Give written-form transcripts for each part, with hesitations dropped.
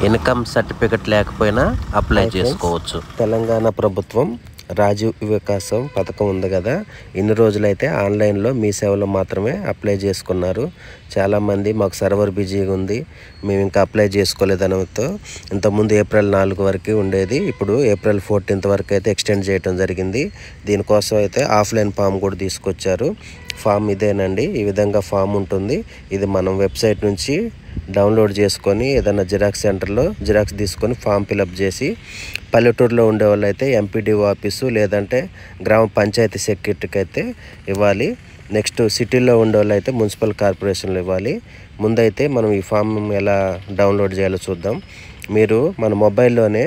Income certificate లేకపోయినా apply చేసుకోవచ్చు. తెలంగాణ ప్రభుత్వం రాజీవ్ వికాసం పథకం ఉంది కదా, ఇన్ని రోజులైతే ఆన్లైన్లో మీ సేవలో మాత్రమే అప్లై చేసుకున్నారు. చాలామంది మాకు సర్వర్ బిజీగా ఉంది, మేము ఇంకా అప్లై చేసుకోలేదనతో ఇంతకుముందు ఏప్రిల్ 4 వరకు ఉండేది, ఇప్పుడు ఏప్రిల్ 14 వరకు అయితే ఎక్స్టెండ్ చేయడం జరిగింది. దీనికోసం అయితే ఆఫ్లైన్ ఫామ్ కూడా తీసుకొచ్చారు. ఫామ్ ఇదేనండి, ఈ విధంగా ఫామ్ ఉంటుంది. ఇది మనం వెబ్సైట్ నుంచి డౌన్లోడ్ చేసుకొని ఏదైనా జిరాక్స్ సెంటర్లో జిరాక్స్ తీసుకొని ఫామ్ ఫిలప్ చేసి, పల్లెటూరులో ఉండే వాళ్ళు అయితే ఎంపీడీఓ ఆఫీసు లేదంటే గ్రామ పంచాయతీ సెక్రటరీకి అయితే ఇవ్వాలి. నెక్స్ట్ సిటీలో ఉండే వాళ్ళు అయితే మున్సిపల్ కార్పొరేషన్లో ఇవ్వాలి. ముందైతే మనం ఈ ఫామ్ ఎలా డౌన్లోడ్ చేయాలో చూద్దాం. మీరు మన మొబైల్లోనే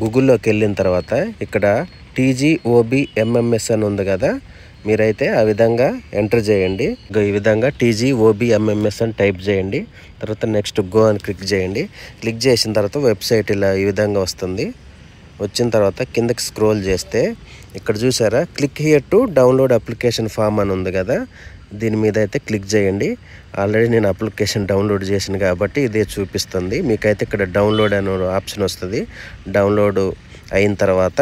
గూగుల్లోకి వెళ్ళిన తర్వాత ఇక్కడ TGOBMMS అని ఉంది కదా, మీరైతే ఆ విధంగా ఎంటర్ చేయండి. ఈ విధంగా TGOBMMS అని టైప్ చేయండి. తర్వాత నెక్స్ట్ గో అని క్లిక్ చేయండి. క్లిక్ చేసిన తర్వాత వెబ్సైట్ ఇలా ఈ విధంగా వస్తుంది. వచ్చిన తర్వాత కిందకి స్క్రోల్ చేస్తే ఇక్కడ చూసారా, click here to download application form అని ఉంది కదా, దీని మీద అయితే క్లిక్ చేయండి. ఆల్రెడీ నేను అప్లికేషన్ డౌన్లోడ్ చేసిన కాబట్టి ఇదే చూపిస్తుంది. మీకైతే ఇక్కడ డౌన్లోడ్ అనే ఆప్షన్ వస్తుంది. డౌన్లోడ్ అయిన తర్వాత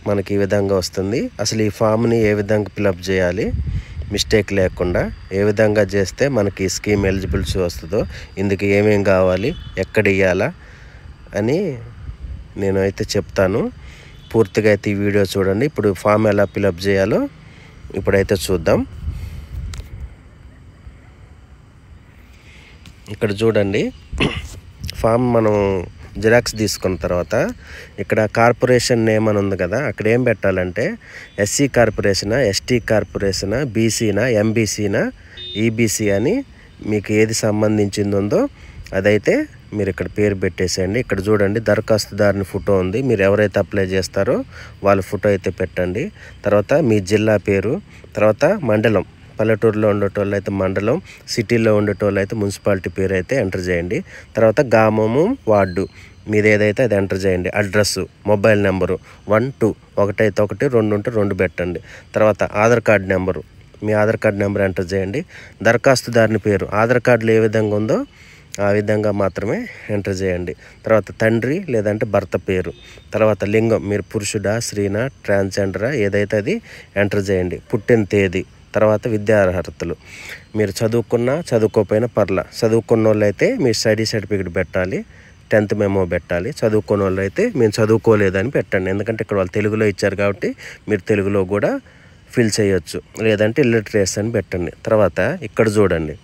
మనకి ఈ విధంగా వస్తుంది. అసలు ఈ ఫామ్ని ఏ విధంగా ఫిలప్ చేయాలి, మిస్టేక్ లేకుండా ఏ విధంగా చేస్తే మనకి స్కీమ్ ఎలిజిబిలిటీ వస్తుందో, ఇందుకు ఏమేం కావాలి, ఎక్కడ ఇవ్వాలా అని నేను అయితే చెప్తాను. పూర్తిగా అయితే ఈ వీడియో చూడండి. ఇప్పుడు ఫామ్ ఎలా ఫిలప్ చేయాలో ఇప్పుడైతే చూద్దాం. ఇక్కడ చూడండి, ఫామ్ మనం జిరాక్స్ తీసుకున్న తర్వాత ఇక్కడ కార్పొరేషన్ నేమ్ అని ఉంది కదా, అక్కడ ఏం పెట్టాలంటే SC కార్పొరేషనా, ST కార్పొరేషనా, BCనా, MBCనా, EBC అని మీకు ఏది సంబంధించింది ఉందో అదైతే మీరు ఇక్కడ పేరు పెట్టేసేయండి. ఇక్కడ చూడండి, దరఖాస్తుదారుని ఫోటో ఉంది. మీరు ఎవరైతే అప్లై చేస్తారో వాళ్ళ ఫోటో అయితే పెట్టండి. తర్వాత మీ జిల్లా పేరు, తర్వాత మండలం, పల్లెటూరులో ఉండేటోళ్ళు అయితే మండలం, సిటీలో ఉండేటోళ్ళు అయితే మున్సిపాలిటీ పేరు అయితే ఎంటర్ చేయండి. తర్వాత గ్రామము, వార్డు మీది ఏదైతే అది ఎంటర్ చేయండి. అడ్రస్సు, మొబైల్ నెంబరు 1 2 1 అయితే 1, 2 ఉంటే 2 పెట్టండి. తర్వాత ఆధార్ కార్డు నెంబరు, మీ ఆధార్ కార్డు నెంబర్ ఎంటర్ చేయండి. దరఖాస్తుదారుని పేరు ఆధార్ కార్డులో ఏ విధంగా ఉందో ఆ విధంగా మాత్రమే ఎంటర్ చేయండి. తర్వాత తండ్రి లేదంటే భర్త పేరు, తర్వాత లింగం, మీరు పురుషుడా, స్త్రీనా, ట్రాన్స్జెండరా ఏదైతే అది ఎంటర్ చేయండి. పుట్టిన తేదీ, తర్వాత విద్యా అర్హతలు, మీరు చదువుకున్నా చదువుకోకపోయినా పర్లా. చదువుకున్న వాళ్ళు అయితే మీ స్టడీ సర్టిఫికేట్ పెట్టాలి, 10th మెమో పెట్టాలి. చదువుకున్న వాళ్ళు అయితే మేము చదువుకోలేదని పెట్టండి, ఎందుకంటే ఇక్కడ వాళ్ళు తెలుగులో ఇచ్చారు కాబట్టి మీరు తెలుగులో కూడా ఫిల్ చేయొచ్చు, లేదంటే ఇల్లిటరేట్స్ అని పెట్టండి. తర్వాత ఇక్కడ చూడండి,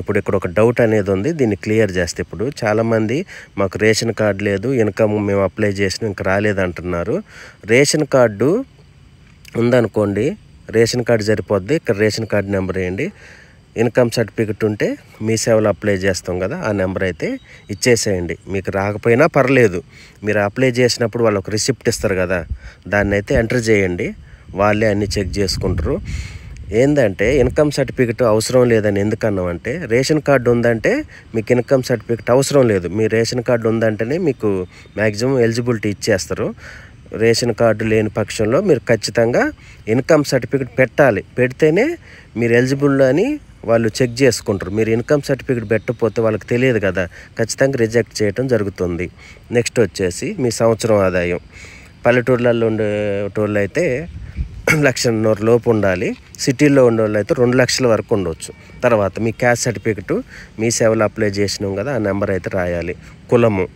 ఇప్పుడు ఇక్కడ ఒక డౌట్ అనేది ఉంది, దీన్ని క్లియర్ చేస్తే ఇప్పుడు చాలామంది మాకు రేషన్ కార్డు లేదు, ఇన్కమ్ మేము అప్లై చేసినా ఇంకా రాలేదంటున్నారు. రేషన్ కార్డు ఉందనుకోండి, రేషన్ కార్డు సరిపోద్ది. ఇక్కడ రేషన్ కార్డు నెంబర్ వేయండి. ఇన్కమ్ సర్టిఫికెట్ ఉంటే మీ సేవలో అప్లై చేస్తాం కదా, ఆ నెంబర్ అయితే ఇచ్చేసేయండి. మీకు రాకపోయినా పర్లేదు, మీరు అప్లై చేసినప్పుడు వాళ్ళు ఒక రిసిప్ట్ ఇస్తారు కదా, దాన్ని అయితే ఎంటర్ చేయండి. వాళ్ళే అన్నీ చెక్ చేసుకుంటారు. ఏంటంటే ఇన్కమ్ సర్టిఫికెట్ అవసరం లేదని ఎందుకన్నామంటే, రేషన్ కార్డు ఉందంటే మీకు ఇన్కమ్ సర్టిఫికెట్ అవసరం లేదు. మీ రేషన్ కార్డు ఉందంటేనే మీకు మ్యాక్సిమం ఎలిజిబిలిటీ ఇచ్చేస్తారు. రేషన్ కార్డు లేని పక్షంలో మీరు ఖచ్చితంగా ఇన్కమ్ సర్టిఫికెట్ పెట్టాలి. పెడితేనే మీరు ఎలిజిబుల్ అని వాళ్ళు చెక్ చేసుకుంటారు. మీరు ఇన్కమ్ సర్టిఫికెట్ పెట్టకపోతే వాళ్ళకి తెలియదు కదా, ఖచ్చితంగా రిజెక్ట్ చేయడం జరుగుతుంది. నెక్స్ట్ వచ్చేసి మీ సంవత్సరం ఆదాయం, పల్లెటూర్లలో ఉండేటోళ్ళు అయితే 1.5 లక్షల లోపు ఉండాలి. సిటీల్లో ఉండే వాళ్ళు అయితే 2 లక్షల వరకు ఉండవచ్చు. తర్వాత మీ క్యాస్ట్ సర్టిఫికెట్ మీ సేవలో అప్లై చేసినాం కదా, ఆ నెంబర్ అయితే రాయాలి. కులము,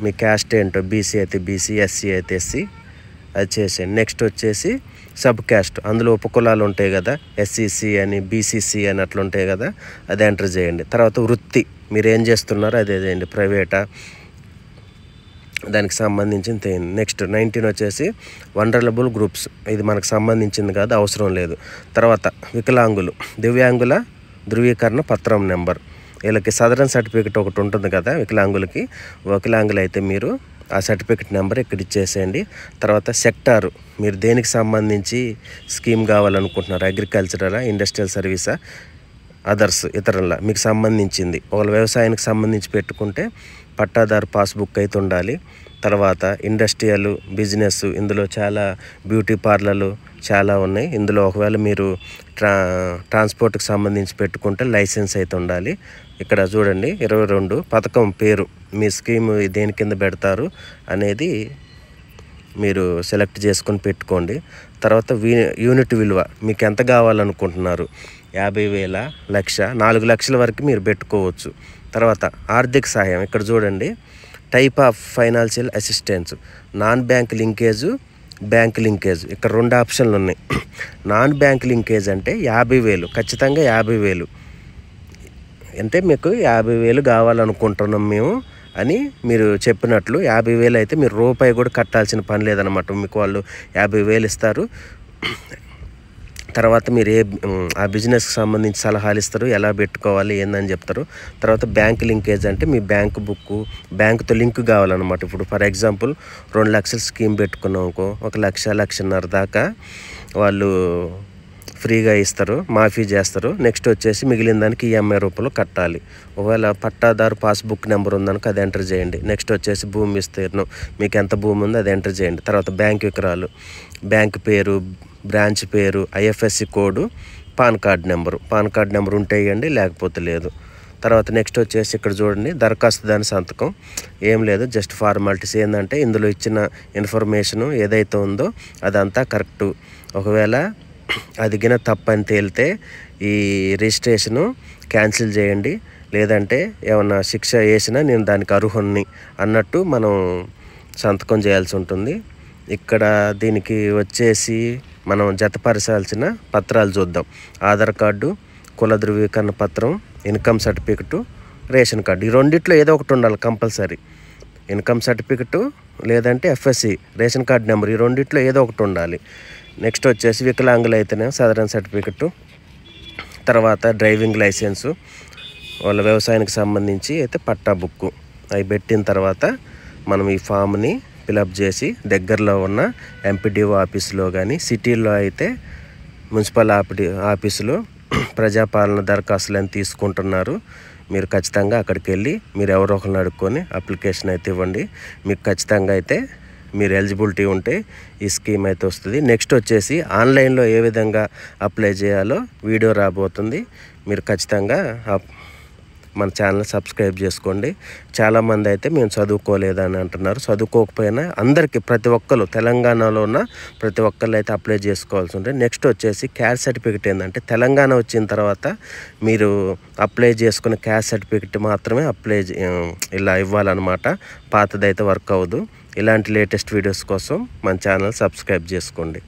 మీ క్యాస్ట్ ఏంటో, BC అయితే BC, SC అయితే SC అది చేసేయండి. నెక్స్ట్ వచ్చేసి సబ్ క్యాస్ట్, అందులో ఉపకులాలు ఉంటాయి కదా, SCC అని, BCC అని అట్లా ఉంటాయి కదా, అది ఎంటర్ చేయండి. తర్వాత వృత్తి, మీరు ఏం చేస్తున్నారో అదే చేయండి, ప్రైవేటా దానికి సంబంధించింది. నెక్స్ట్ 19 వచ్చేసి వనరబుల్ గ్రూప్స్, ఇది మనకు సంబంధించింది కాదు, అవసరం లేదు. తర్వాత వికలాంగులు, దివ్యాంగుల ధృవీకరణ పత్రం నెంబర్, వీళ్ళకి సదరన్ సర్టిఫికెట్ ఒకటి ఉంటుంది కదా వికలాంగులకి, వికలాంగులు అయితే మీరు ఆ సర్టిఫికెట్ నెంబర్ ఇక్కడ ఇచ్చేసేయండి. తర్వాత సెక్టారు, మీరు దేనికి సంబంధించి స్కీమ్ కావాలనుకుంటున్నారు, అగ్రికల్చరలా, ఇండస్ట్రియల్ సర్వీసా, అదర్స్ ఇతరుల మీకు సంబంధించింది. ఒకవేళ వ్యవసాయానికి సంబంధించి పెట్టుకుంటే పట్టాదారు పాస్బుక్ అయితే ఉండాలి. తర్వాత ఇండస్ట్రియల్ బిజినెస్, ఇందులో చాలా బ్యూటీ పార్లర్లు చాలా ఉన్నాయి. ఇందులో ఒకవేళ మీరు ట్రాన్స్పోర్ట్కి సంబంధించి పెట్టుకుంటే లైసెన్స్ అయితే ఉండాలి. ఇక్కడ చూడండి 22 పథకం పేరు, మీ స్కీమ్ దేని కింద పెడతారు అనేది మీరు సెలెక్ట్ చేసుకొని పెట్టుకోండి. తర్వాత యూనిట్ విలువ మీకు ఎంత కావాలనుకుంటున్నారు, 50,000, 1,00,000, 4 లక్షల వరకు మీరు పెట్టుకోవచ్చు. తర్వాత ఆర్థిక సహాయం ఇక్కడ చూడండి, type of financial assistance, non bank linkage, bank linkage. ఇక్కడ 2 ఆప్షన్లు ఉన్నాయి. నాన్ బ్యాంక్ లింకేజ్ అంటే 50,000, ఖచ్చితంగా 50,000 అంటే మీకు 50,000 కావాలనుకుంటున్నాం మేము అని మీరు చెప్పినట్లు 50,000 అయితే మీరు రూపాయి కూడా కట్టాల్సిన పని లేదనమాట. మీకు వాళ్ళు 50,000 ఇస్తారు. తర్వాత మీరు ఆ బిజినెస్కి సంబంధించి సలహాలు ఇస్తారు, ఎలా పెట్టుకోవాలి ఏందని చెప్తారు. తర్వాత బ్యాంక్ లింకేజ్ అంటే మీ బ్యాంక్ బుక్, బ్యాంకుతో లింక్ కావాలన్నమాట. ఇప్పుడు ఫర్ ఎగ్జాంపుల్ 2 లక్షల స్కీమ్ పెట్టుకున్నాం అనుకో, 1,00,000, 1,50,000 దాకా వాళ్ళు ఫ్రీగా ఇస్తారు, మాఫీ చేస్తారు. నెక్స్ట్ వచ్చేసి మిగిలిన దానికి ఈఎంఐ రూపంలో కట్టాలి. ఒకవేళ పట్టాదారు పాస్బుక్ నెంబర్ ఉందనుకో అది ఎంటర్ చేయండి. నెక్స్ట్ వచ్చేసి భూమి విస్తీర్ణం, మీకు ఎంత భూమి ఉందో అది ఎంటర్ చేయండి. తర్వాత బ్యాంక్ వివరాలు, బ్యాంక్ పేరు, బ్రాంచ్ పేరు, IFSC code, pan card number ఉంటే ఇవ్వండి, లేకపోతే లేదు. తర్వాత నెక్స్ట్ వచ్చేసి ఇక్కడ చూడండి, దరఖాస్తు దాని సంతకం. ఏం లేదు, జస్ట్ ఫార్మాలిటీస్. ఏంటంటే ఇందులో ఇచ్చిన ఇన్ఫర్మేషను ఏదైతే ఉందో అదంతా కరెక్టు. ఒకవేళ అది గిన తప్పని తేలితే ఈ రిజిస్ట్రేషను క్యాన్సిల్ చేయండి, లేదంటే ఏమన్నా శిక్ష వేసినా నేను దానికి అర్హుణ్ణి అన్నట్టు మనం సంతకం చేయాల్సి ఉంటుంది. ఇక్కడ దీనికి వచ్చేసి మనం జతపరచాల్సిన పత్రాలు చూద్దాం. ఆధార్ కార్డు, కుల ధృవీకరణ పత్రం, ఇన్కమ్ సర్టిఫికెటు, రేషన్ కార్డు. ఈ రెండిట్లో ఏదో ఒకటి ఉండాలి కంపల్సరీ. ఇన్కమ్ సర్టిఫికెటు లేదంటే ఎఫ్ఎస్సి రేషన్ కార్డు నెంబర్, ఈ రెండిట్లో ఏదో ఒకటి ఉండాలి. నెక్స్ట్ వచ్చేసి వికలాంగులు అయితేనే సదరన్ సర్టిఫికెట్టు, తర్వాత డ్రైవింగ్ లైసెన్సు, వాళ్ళ వ్యవసాయానికి సంబంధించి అయితే పట్టా బుక్కు. అవి పెట్టిన తర్వాత మనం ఈ ఫామ్ని ఫిలప్ చేసి దగ్గరలో ఉన్న ఎంపీడీఓ ఆఫీసులో కానీ, సిటీల్లో అయితే మున్సిపల్ ఆఫీసులో ప్రజాపాలన దరఖాస్తులను తీసుకుంటున్నారు. మీరు ఖచ్చితంగా అక్కడికి వెళ్ళి మీరు ఎవరో ఒకరిని అడుక్కొని అప్లికేషన్ అయితే ఇవ్వండి. మీకు ఖచ్చితంగా అయితే మీరు ఎలిజిబిలిటీ ఉంటే ఈ స్కీమ్ అయితే వస్తుంది. నెక్స్ట్ వచ్చేసి ఆన్లైన్లో ఏ విధంగా అప్లై చేయాలో వీడియో రాబోతుంది. మీరు ఖచ్చితంగా మన ఛానల్ సబ్స్క్రైబ్ చేసుకోండి. చాలామంది అయితే మేము చదువుకోలేదని అంటున్నారు. చదువుకోకపోయినా అందరికీ, ప్రతి ఒక్కరు తెలంగాణలో ఉన్న ప్రతి ఒక్కళ్ళు అయితే అప్లై చేసుకోవాల్సి ఉంటుంది. నెక్స్ట్ వచ్చేసి క్యాస్ట్ సర్టిఫికెట్ ఏంటంటే తెలంగాణ వచ్చిన తర్వాత మీరు అప్లై చేసుకునే క్యాస్ట్ సర్టిఫికెట్ మాత్రమే ఇలా ఇవ్వాలన్నమాట. పాతదైతే వర్క్ అవ్వదు. ఇలాంటి లేటెస్ట్ వీడియోస్ కోసం మన ఛానల్ సబ్స్క్రైబ్ చేసుకోండి.